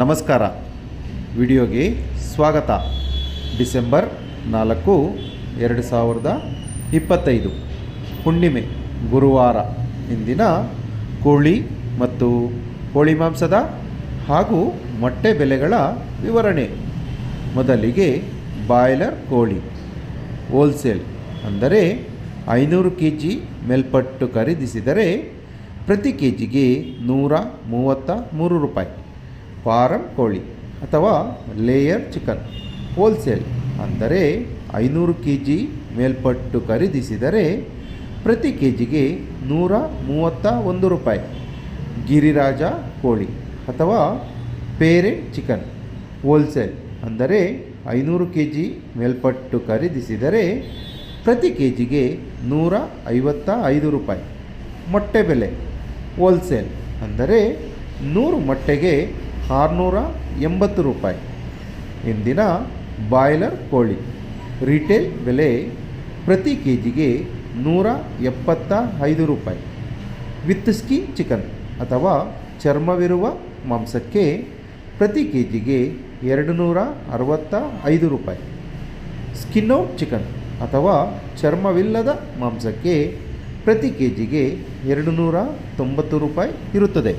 ನಮಸ್ಕಾರ. ವಿಡಿಯೋಗೆ ಸ್ವಾಗತ. ಡಿಸೆಂಬರ್ 4, 2025 ಹುಣ್ಣಿಮೆ ಗುರುವಾರ. ಇಂದಿನ ಕೋಳಿ ಮತ್ತು ಕೋಳಿ ಮಾಂಸದ ಹಾಗೂ ಮೊಟ್ಟೆ ಬೆಲೆಗಳ ವಿವರಣೆ. ಮೊದಲಿಗೆ ಬಾಯ್ಲರ್ ಕೋಳಿ ಹೋಲ್ಸೇಲ್ ಅಂದರೆ 500 kg ಮೇಲ್ಪಟ್ಟು ಖರೀದಿಸಿದರೆ ಪ್ರತಿ ಕೆಜಿಗೆ 133 ರೂಪಾಯಿ. ಫಾರಂ ಕೋಳಿ ಅಥವಾ ಲೇಯರ್ ಚಿಕನ್ ಹೋಲ್ಸೇಲ್ ಅಂದರೆ 500 kg ಮೇಲ್ಪಟ್ಟು ಖರೀದಿಸಿದರೆ ಪ್ರತಿ ಕೆಜಿಗೆ 131 ರೂಪಾಯಿ. ಗಿರಿರಾಜ ಕೋಳಿ ಅಥವಾ ಪೇರೆಂಟ್ ಚಿಕನ್ ಹೋಲ್ಸೇಲ್ ಅಂದರೆ 500 kg ಮೇಲ್ಪಟ್ಟು ಖರೀದಿಸಿದರೆ ಪ್ರತಿ ಕೆಜಿಗೆ 155 ರೂಪಾಯಿ. ಮೊಟ್ಟೆ ಬೆಲೆ ಹೋಲ್ಸೇಲ್ ಅಂದರೆ 100 ಮೊಟ್ಟೆಗೆ 680 ರೂಪಾಯಿ. ಇಂದಿನ ಬಾಯ್ಲರ್ ಕೋಳಿ ರಿಟೇಲ್ ಬೆಲೆ ಪ್ರತಿ ಕೆಜಿಗೆ 175 ರೂಪಾಯಿ. ವಿತ್ ಸ್ಕಿನ್ ಚಿಕನ್ ಅಥವಾ ಚರ್ಮವಿರುವ ಮಾಂಸಕ್ಕೆ ಪ್ರತಿ ಕೆಜಿಗೆ 265 ರೂಪಾಯಿ. ಸ್ಕಿನ್ ಔಟ್ ಚಿಕನ್ ಅಥವಾ ಚರ್ಮವಿಲ್ಲದ ಮಾಂಸಕ್ಕೆ ಪ್ರತಿ ಕೆಜಿಗೆ 290 ರೂಪಾಯಿ ಇರುತ್ತದೆ.